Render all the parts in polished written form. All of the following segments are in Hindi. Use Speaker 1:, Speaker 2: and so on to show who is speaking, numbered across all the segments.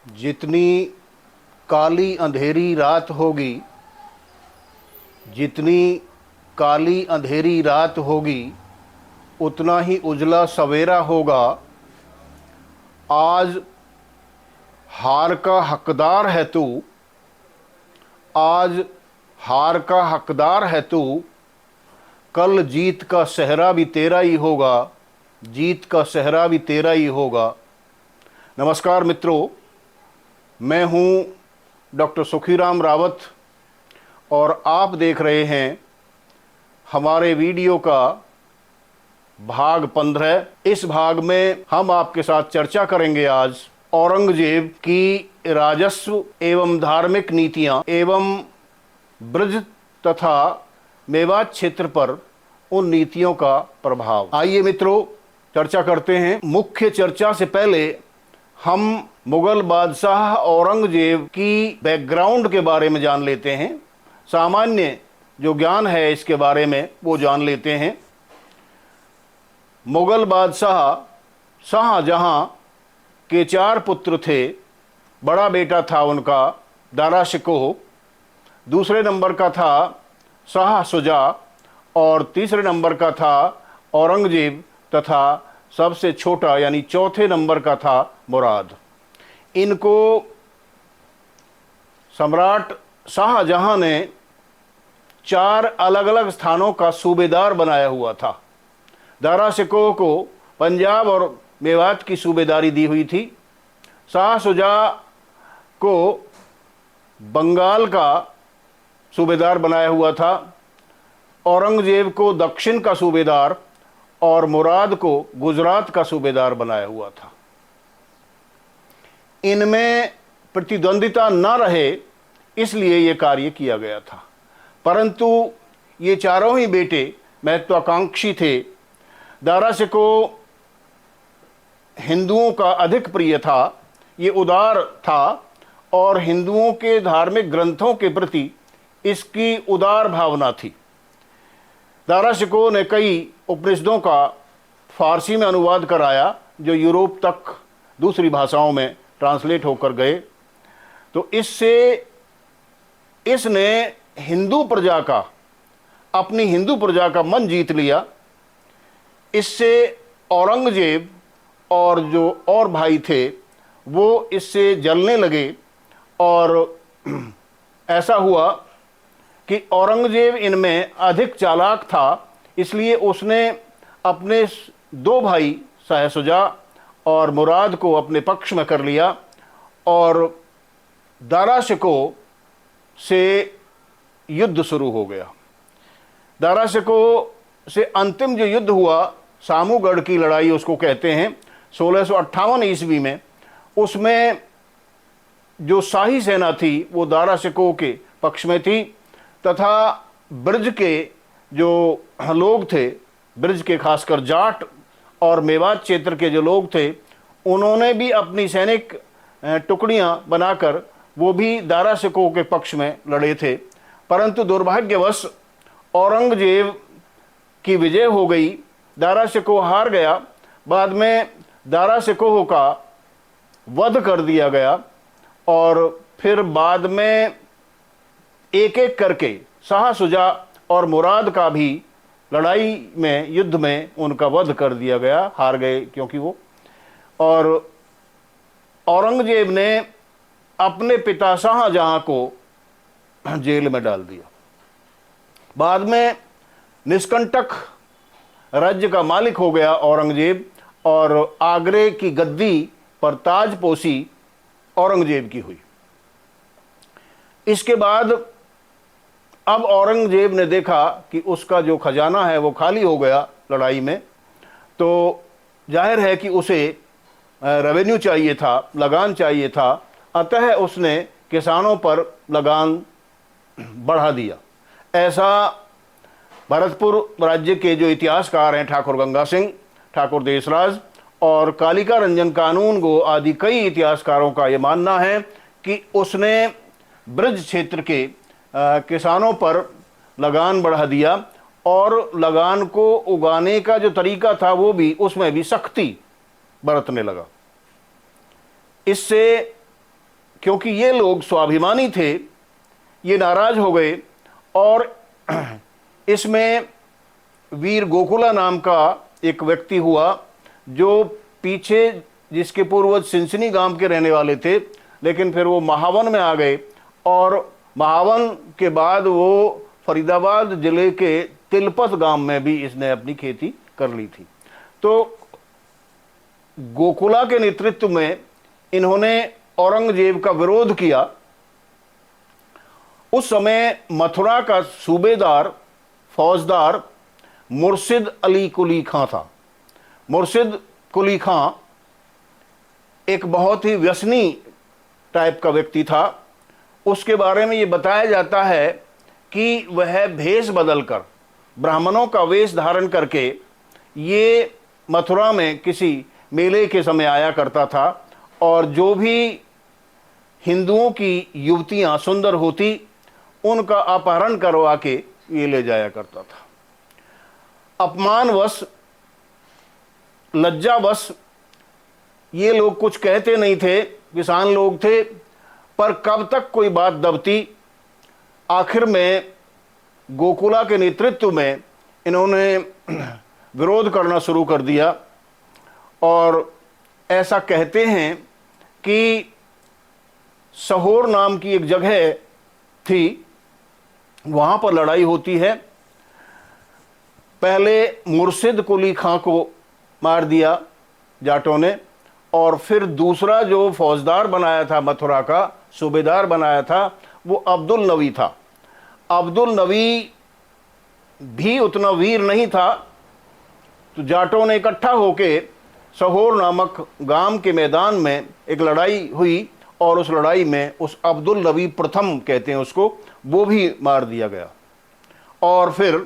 Speaker 1: जितनी काली अंधेरी रात होगी, जितनी काली अंधेरी रात होगी, उतना ही उजला सवेरा होगा। आज हार का हकदार है तू, आज हार का हकदार है तू, कल जीत का सेहरा भी तेरा ही होगा, जीत का सेहरा भी तेरा ही होगा। नमस्कार मित्रों, मैं हूं डॉक्टर सुखीराम रावत और आप देख रहे हैं हमारे वीडियो का भाग 15। इस भाग में हम आपके साथ चर्चा करेंगे आज औरंगजेब की राजस्व एवं धार्मिक नीतियां एवं ब्रज तथा मेवात क्षेत्र पर उन नीतियों का प्रभाव। आइए मित्रों, चर्चा करते हैं। मुख्य चर्चा से पहले हम मुगल बादशाह औरंगजेब की बैकग्राउंड के बारे में जान लेते हैं। सामान्य जो ज्ञान है इसके बारे में वो जान लेते हैं। मुगल बादशाह शाहजहां के 4 पुत्र थे। बड़ा बेटा था उनका दारा शिकोह, दूसरे नंबर का था शाह शुजा और तीसरे नंबर का था औरंगजेब तथा सबसे छोटा यानी चौथे नंबर का था मुराद। इनको सम्राट शाहजहां ने 4 अलग अलग स्थानों का सूबेदार बनाया हुआ था। दारा शिकोह को पंजाब और मेवात की सूबेदारी दी हुई थी। शाह शुजा को बंगाल का सूबेदार बनाया हुआ था। औरंगजेब को दक्षिण का सूबेदार और मुराद को गुजरात का सूबेदार बनाया हुआ था। इनमें प्रतिद्वंदिता न रहे इसलिए यह कार्य किया गया था, परंतु ये चारों ही बेटे महत्वाकांक्षी थे। दारा शिकोह हिंदुओं का अधिक प्रिय था, ये उदार था और हिंदुओं के धार्मिक ग्रंथों के प्रति इसकी उदार भावना थी। दारा शिकोह ने कई उपनिषदों का फारसी में अनुवाद कराया जो यूरोप तक दूसरी भाषाओं में ट्रांसलेट होकर गए। तो इससे इसने हिंदू प्रजा का, अपनी हिंदू प्रजा का मन जीत लिया। इससे औरंगजेब और जो और भाई थे वो इससे जलने लगे और ऐसा हुआ कि औरंगजेब इनमें अधिक चालाक था, इसलिए उसने अपने 2 भाई शाह शुजा और मुराद को अपने पक्ष में कर लिया और दारा शिकोह से युद्ध शुरू हो गया। दारा शिकोह से अंतिम जो युद्ध हुआ, सामूगढ़ की लड़ाई उसको कहते हैं, 1658 ईस्वी में, उसमें जो शाही सेना थी वो दारा शिकोह के पक्ष में थी तथा ब्रज के जो लोग थे, ब्रज के खासकर जाट और मेवात क्षेत्र के जो लोग थे, उन्होंने भी अपनी सैनिक टुकड़ियां बनाकर वो भी दारा शिकोह के पक्ष में लड़े थे। परंतु दुर्भाग्यवश औरंगजेब की विजय हो गई, दारा शिकोह हार गया। बाद में दारा शिकोह का वध कर दिया गया और फिर बाद में एक एक करके शाह शुजा और मुराद का भी लड़ाई में, युद्ध में उनका वध कर दिया गया, हार गए क्योंकि वो। और औरंगजेब ने अपने पिता शाहजहां को जेल में डाल दिया। बाद में निष्कंटक राज्य का मालिक हो गया औरंगजेब और आगरे की गद्दी पर ताजपोशी औरंगजेब की हुई। इसके बाद अब औरंगजेब ने देखा कि उसका जो खजाना है वो खाली हो गया लड़ाई में, तो जाहिर है कि उसे रेवेन्यू चाहिए था, लगान चाहिए था। अतः उसने किसानों पर लगान बढ़ा दिया। ऐसा भरतपुर राज्य के जो इतिहासकार हैं, ठाकुर गंगा सिंह, ठाकुर देशराज और कालिका रंजन कानूनगो आदि कई इतिहासकारों का ये मानना है कि उसने ब्रज क्षेत्र के किसानों पर लगान बढ़ा दिया और लगान को उगाने का जो तरीका था वो भी, उसमें भी सख्ती बरतने लगा। इससे क्योंकि ये लोग स्वाभिमानी थे, ये नाराज हो गए और इसमें वीर गोकुला नाम का एक व्यक्ति हुआ जो पीछे जिसके पूर्वज सिंसनी गांव के रहने वाले थे, लेकिन फिर वो महावन में आ गए और महावन के बाद वो फरीदाबाद जिले के तिलपत गांव में भी इसने अपनी खेती कर ली थी। तो गोकुला के नेतृत्व में इन्होंने औरंगजेब का विरोध किया। उस समय मथुरा का सूबेदार फौजदार मुर्शिद अली कुली खां था। मुर्शिद कुली खां एक बहुत ही व्यसनी टाइप का व्यक्ति था। उसके बारे में ये बताया जाता है कि वह भेष बदलकर ब्राह्मणों का वेश धारण करके ये मथुरा में किसी मेले के समय आया करता था और जो भी हिंदुओं की युवतियां सुंदर होती उनका अपहरण करवा के ये ले जाया करता था। अपमानवश, लज्जावश ये लोग कुछ कहते नहीं थे, किसान लोग थे, पर कब तक कोई बात दबती। आखिर में गोकुला के नेतृत्व में इन्होंने विरोध करना शुरू कर दिया और ऐसा कहते हैं कि सहोर नाम की एक जगह थी, वहां पर लड़ाई होती है। पहले मुर्शिद कुली खां को मार दिया जाटों ने और फिर दूसरा जो फौजदार बनाया था, मथुरा का सूबेदार बनाया था, वो अब्दुल नवी था। अब्दुल नवी भी उतना वीर नहीं था, तो जाटों ने इकट्ठा होके सहोर नामक गांव के मैदान में एक लड़ाई हुई और उस लड़ाई में उस अब्दुल नवी प्रथम कहते हैं उसको, वो भी मार दिया गया। और फिर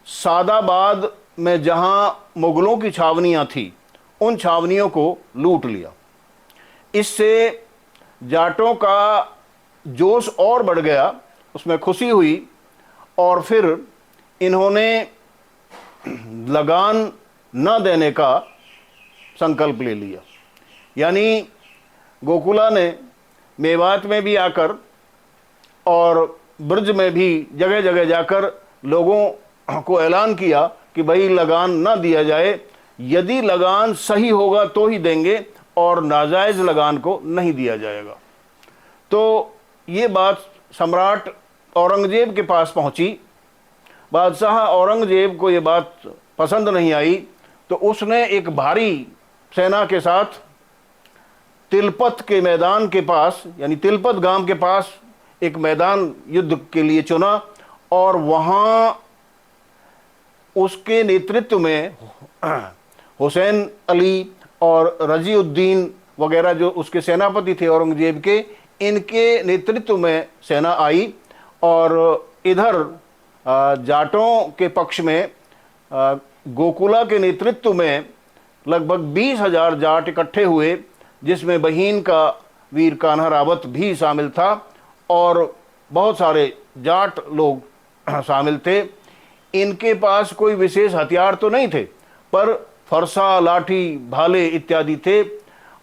Speaker 1: सादाबाद में जहां मुगलों की छावनियां थी उन छावनियों को लूट लिया। इससे जाटों का जोश और बढ़ गया, उसमें खुशी हुई और फिर इन्होंने लगान न देने का संकल्प ले लिया। यानी गोकुला ने मेवात में भी आकर और ब्रज में भी जगह जगह जाकर लोगों को ऐलान किया कि भाई लगान न दिया जाए, यदि लगान सही होगा तो ही देंगे और नाजायज लगान को नहीं दिया जाएगा। तो ये बात सम्राट औरंगजेब के पास पहुंची। बादशाह औरंगजेब को ये बात पसंद नहीं आई, तो उसने एक भारी सेना के साथ तिलपत के मैदान के पास, यानी तिलपत गांव के पास एक मैदान युद्ध के लिए चुना और वहां उसके नेतृत्व में हुसैन अली और रजीउद्दीन वगैरह जो उसके सेनापति थे औरंगजेब के, इनके नेतृत्व में सेना आई और इधर जाटों के पक्ष में गोकुला के नेतृत्व में लगभग 20,000 जाट इकट्ठे हुए, जिसमें बहीन का वीर कान्हा रावत भी शामिल था और बहुत सारे जाट लोग शामिल थे। इनके पास कोई विशेष हथियार तो नहीं थे, पर फरसा, लाठी, भाले इत्यादि थे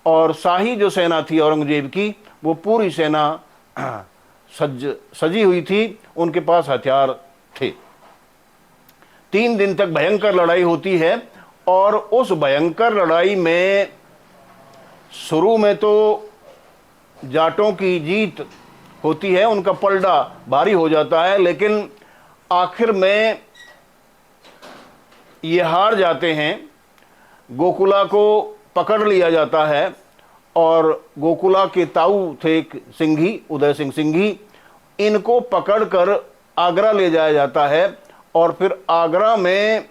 Speaker 1: और शाही जो सेना थी औरंगजेब की, वो पूरी सेना सजी हुई थी, उनके पास हथियार थे। 3 दिन तक भयंकर लड़ाई होती है और उस भयंकर लड़ाई में शुरू में तो जाटों की जीत होती है, उनका पलड़ा भारी हो जाता है, लेकिन आखिर में ये हार जाते हैं। गोकुला को पकड़ लिया जाता है और गोकुला के ताऊ थे एक सिंघी, उदय सिंह सिंघी, इनको पकड़कर आगरा ले जाया जाता है और फिर आगरा में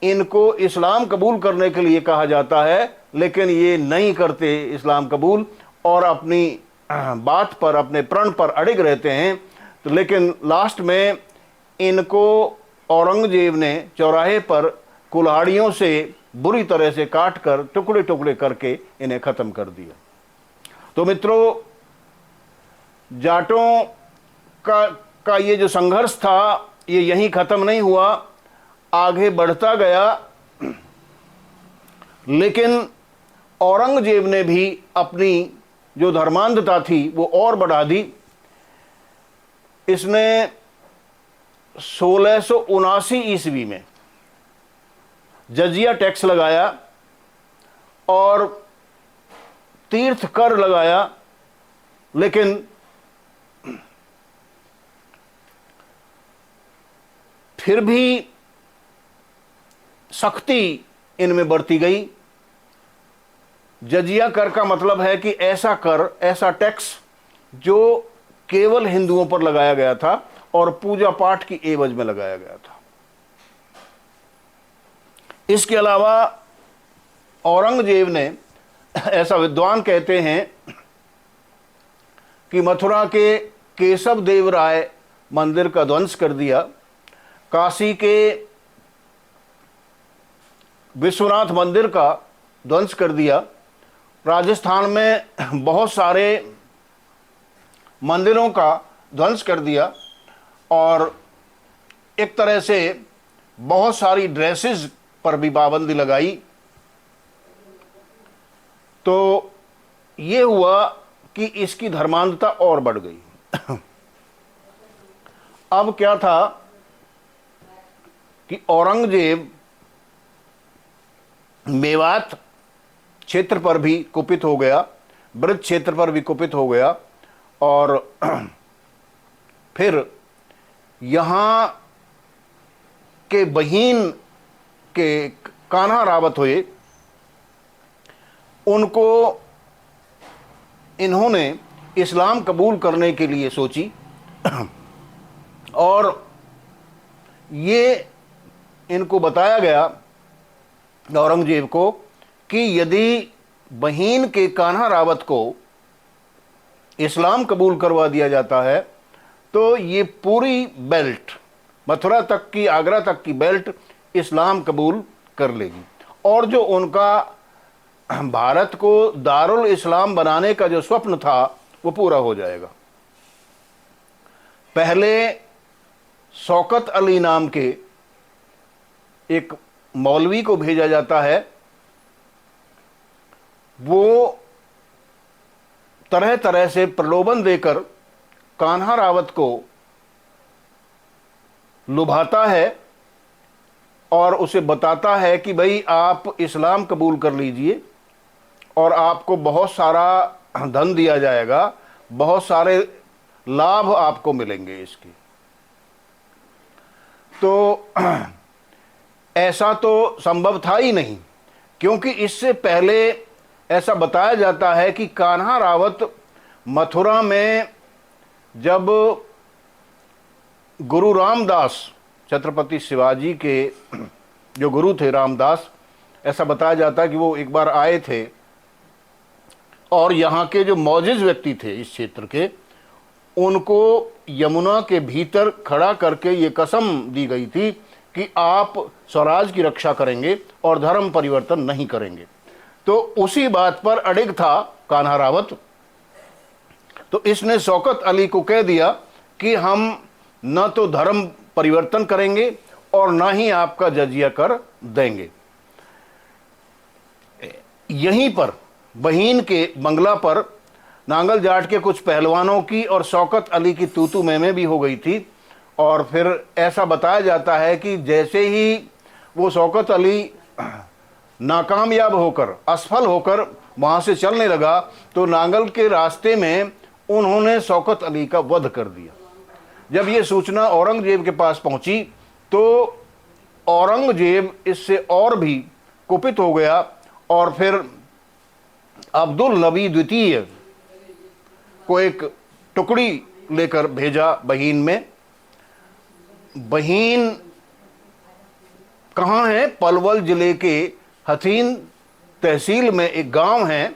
Speaker 1: इनको इस्लाम कबूल करने के लिए कहा जाता है, लेकिन ये नहीं करते इस्लाम कबूल और अपनी बात पर, अपने प्रण पर अड़िग रहते हैं। तो लेकिन लास्ट में इनको औरंगजेब ने चौराहे पर कुल्हाड़ियों से बुरी तरह से काट कर टुकड़े टुकड़े करके इन्हें ख़त्म कर दिया। तो मित्रों, जाटों का ये जो संघर्ष था ये यहीं ख़त्म नहीं हुआ, आगे बढ़ता गया। लेकिन औरंगजेब ने भी अपनी जो धर्मांधता थी वो और बढ़ा दी। इसने 1679 ईस्वी में जजिया टैक्स लगाया और तीर्थ कर लगाया, लेकिन फिर भी सख्ती इनमें बढ़ती गई। जजिया कर का मतलब है कि ऐसा कर, ऐसा टैक्स जो केवल हिंदुओं पर लगाया गया था और पूजा पाठ की एवज में लगाया गया था। इसके अलावा औरंगजेब ने, ऐसा विद्वान कहते हैं कि मथुरा के केशव देव राय मंदिर का ध्वंस कर दिया, काशी के विश्वनाथ मंदिर का ध्वंस कर दिया, राजस्थान में बहुत सारे मंदिरों का ध्वंस कर दिया और एक तरह से बहुत सारी ड्रेसेस पर भी पाबंदी लगाई। तो ये हुआ कि इसकी धर्मांधता और बढ़ गई। अब क्या था कि औरंगजेब मेवात क्षेत्र पर भी कुपित हो गया, ब्रज क्षेत्र पर भी कुपित हो गया और फिर यहाँ के बहीन के कान्हा रावत हुए, उनको इन्होंने इस्लाम कबूल करने के लिए सोची और ये इनको बताया गया औरंगजेब को कि यदि बहीन के कान्हा रावत को इस्लाम कबूल करवा दिया जाता है तो ये पूरी बेल्ट, मथुरा तक की, आगरा तक की बेल्ट इस्लाम कबूल कर लेगी और जो उनका भारत को दारुल इस्लाम बनाने का जो स्वप्न था वो पूरा हो जाएगा। पहले शौकत अली नाम के एक मौलवी को भेजा जाता है, वो तरह तरह से प्रलोभन देकर कान्हा रावत को लुभाता है और उसे बताता है कि भाई आप इस्लाम कबूल कर लीजिए और आपको बहुत सारा धन दिया जाएगा, बहुत सारे लाभ आपको मिलेंगे इसके। तो ऐसा तो संभव था ही नहीं, क्योंकि इससे पहले ऐसा बताया जाता है कि कान्हा रावत मथुरा में जब गुरु रामदास, छत्रपति शिवाजी के जो गुरु थे रामदास, ऐसा बताया जाता है कि वो एक बार आए थे और यहाँ के जो मौजिज व्यक्ति थे इस क्षेत्र के, उनको यमुना के भीतर खड़ा करके ये कसम दी गई थी कि आप स्वराज की रक्षा करेंगे और धर्म परिवर्तन नहीं करेंगे। तो उसी बात पर अडिग था कान्हा रावत। तो इसने शौकत अली को कह दिया कि हम न तो धर्म परिवर्तन करेंगे और न ही आपका जजिया कर देंगे। यहीं पर बहीन के बंगला पर नांगल जाट के कुछ पहलवानों की और शौकत अली की तूतू मैमे भी हो गई थी और फिर ऐसा बताया जाता है कि जैसे ही वो शौकत अली नाकामयाब होकर, असफल होकर वहाँ से चलने लगा तो नांगल के रास्ते में उन्होंने शौकत अली का वध कर दिया। जब ये सूचना औरंगजेब के पास पहुंची तो औरंगजेब इससे और भी कुपित हो गया और फिर अब्दुल नबी द्वितीय को एक टुकड़ी लेकर भेजा बहीन में। बहीन कहाँ है? पलवल जिले के हथीन तहसील में एक गांव है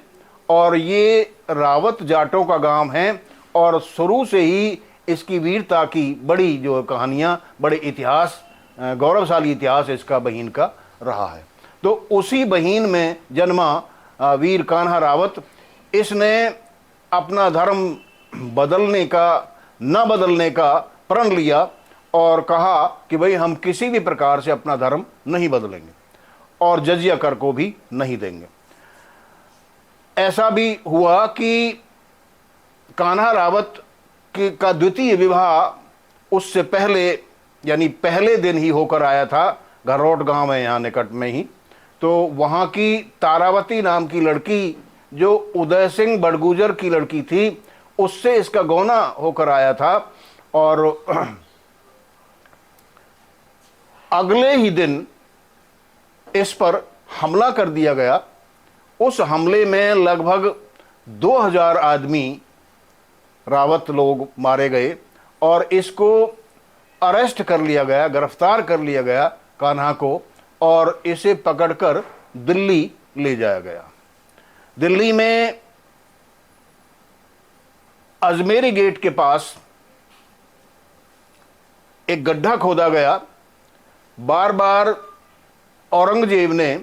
Speaker 1: और ये रावत जाटों का गांव है और शुरू से ही इसकी वीरता की बड़ी जो कहानियाँ, बड़े इतिहास, गौरवशाली इतिहास इसका बहीन का रहा है। तो उसी बहीन में जन्मा वीर कान्हा रावत, इसने अपना धर्म बदलने का, न बदलने का प्रण लिया और कहा कि भाई हम किसी भी प्रकार से अपना धर्म नहीं बदलेंगे और जजिया कर को भी नहीं देंगे। ऐसा भी हुआ कि कान्हा रावत का द्वितीय विवाह उससे पहले यानी पहले दिन ही होकर आया था। घरोट गांव है यहाँ निकट में ही। तो वहाँ की तारावती नाम की लड़की जो उदय सिंह बड़गुजर की लड़की थी, उससे इसका गौना होकर आया था। और अगले ही दिन इस पर हमला कर दिया गया। उस हमले में लगभग 2000 आदमी रावत लोग मारे गए और इसको अरेस्ट कर लिया गया, गिरफ्तार कर लिया गया कान्हा को, और इसे पकड़कर दिल्ली ले जाया गया। दिल्ली में अजमेरी गेट के पास एक गड्ढा खोदा गया। बार बार औरंगजेब ने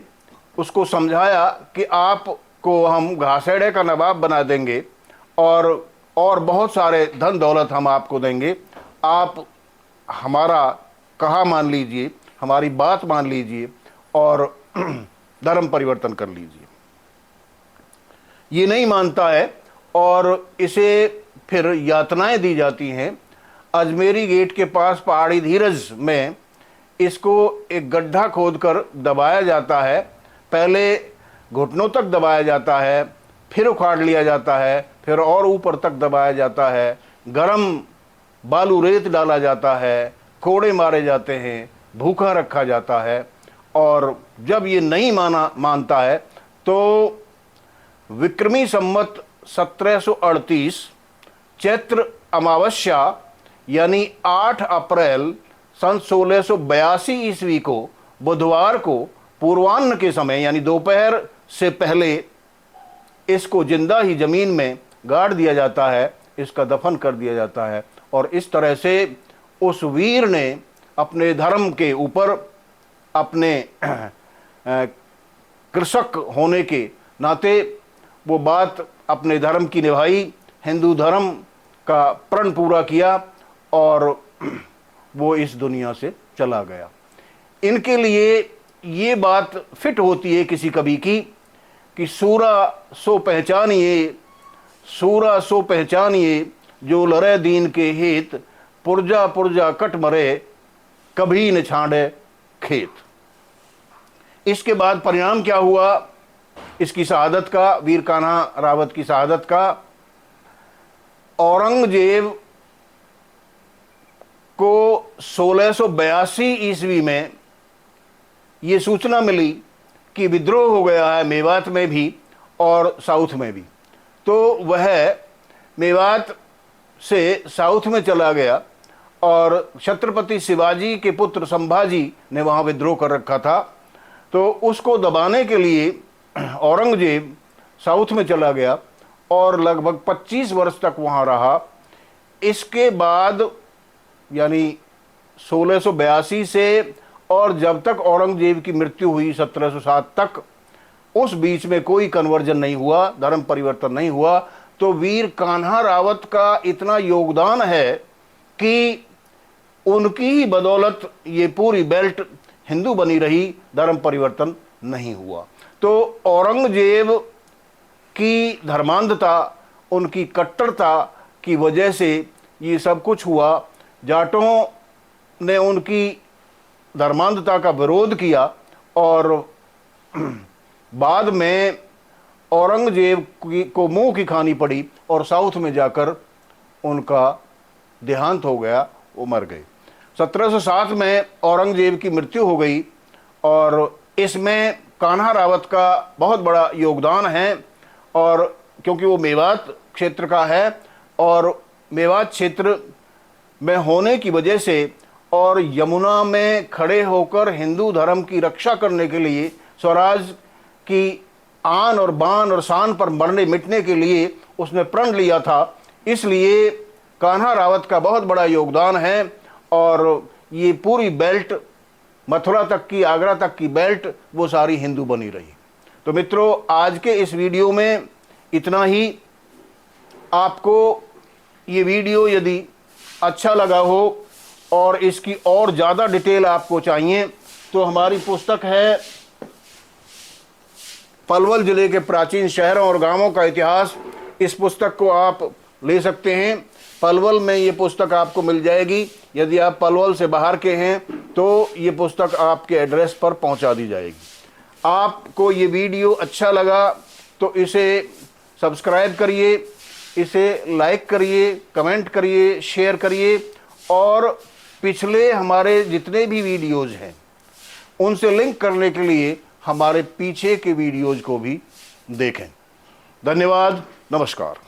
Speaker 1: उसको समझाया कि आपको हम घासेड़े का नवाब बना देंगे और बहुत सारे धन दौलत हम आपको देंगे, आप हमारा कहा मान लीजिए, हमारी बात मान लीजिए और धर्म परिवर्तन कर लीजिए। ये नहीं मानता है और इसे फिर यातनाएं दी जाती हैं। अजमेरी गेट के पास पहाड़ी धीरज में इसको एक गड्ढा खोदकर दबाया जाता है। पहले घुटनों तक दबाया जाता है, फिर उखाड़ लिया जाता है, फिर और ऊपर तक दबाया जाता है। गरम बालू रेत डाला जाता है, कोड़े मारे जाते हैं, भूखा रखा जाता है। और जब ये नहीं मानता है तो विक्रमी संवत 1738 चैत्र अमावस्या यानी 8 अप्रैल सन 1682 ईस्वी को बुधवार को पूर्वाह्न के समय यानी दोपहर से पहले इसको जिंदा ही जमीन में गाड़ दिया जाता है, इसका दफन कर दिया जाता है। और इस तरह से उस वीर ने अपने धर्म के ऊपर, अपने कृषक होने के नाते वो बात अपने धर्म की निभाई, हिंदू धर्म का प्रण पूरा किया और वो इस दुनिया से चला गया। इनके लिए ये बात फिट होती है किसी कवि की कि सूरा सो पहचानिए, सूरा सो पहचानिए, जो लड़े दीन के हित, पुरजा पुरजा कट मरे, कभी न छांडे खेत। इसके बाद परिणाम क्या हुआ इसकी शहादत का, वीर कान्हा रावत की शहादत का? औरंगजेब को 1682 ईस्वी में ये सूचना मिली कि विद्रोह हो गया है मेवात में भी और साउथ में भी। तो वह मेवात से साउथ में चला गया और छत्रपति शिवाजी के पुत्र संभाजी ने वहाँ विद्रोह कर रखा था। तो उसको दबाने के लिए औरंगजेब साउथ में चला गया और लगभग 25 वर्ष तक वहाँ रहा। इसके बाद यानी 1682 से और जब तक औरंगजेब की मृत्यु हुई 1707 तक, उस बीच में कोई कन्वर्जन नहीं हुआ, धर्म परिवर्तन नहीं हुआ। तो वीर कान्हा रावत का इतना योगदान है कि उनकी ही बदौलत ये पूरी बेल्ट हिंदू बनी रही, धर्म परिवर्तन नहीं हुआ। तो औरंगजेब की धर्मांधता, उनकी कट्टरता की वजह से ये सब कुछ हुआ। जाटों ने उनकी धर्मांधता का विरोध किया और बाद में औरंगजेब को मुंह की खानी पड़ी और साउथ में जाकर उनका देहांत हो गया, वो मर गए। 1707 में औरंगजेब की मृत्यु हो गई और इसमें कान्हा रावत का बहुत बड़ा योगदान है। और क्योंकि वो मेवात क्षेत्र का है और मेवात क्षेत्र में होने की वजह से और यमुना में खड़े होकर हिंदू धर्म की रक्षा करने के लिए, स्वराज की आन और बान और शान पर मरने मिटने के लिए उसने प्रण लिया था, इसलिए कान्हा रावत का बहुत बड़ा योगदान है। और ये पूरी बेल्ट, मथुरा तक की, आगरा तक की बेल्ट, वो सारी हिंदू बनी रही। तो मित्रों, आज के इस वीडियो में इतना ही। आपको ये वीडियो यदि अच्छा लगा हो और इसकी और ज़्यादा डिटेल आपको चाहिए तो हमारी पुस्तक है पलवल जिले के प्राचीन शहरों और गांवों का इतिहास। इस पुस्तक को आप ले सकते हैं। पलवल में ये पुस्तक आपको मिल जाएगी। यदि आप पलवल से बाहर के हैं तो ये पुस्तक आपके एड्रेस पर पहुंचा दी जाएगी। आपको ये वीडियो अच्छा लगा तो इसे सब्सक्राइब करिए, इसे लाइक करिए, कमेंट करिए, शेयर करिए और पिछले हमारे जितने भी वीडियोज़ हैं उनसे लिंक करने के लिए हमारे पीछे के वीडियोज़ को भी देखें। धन्यवाद, नमस्कार।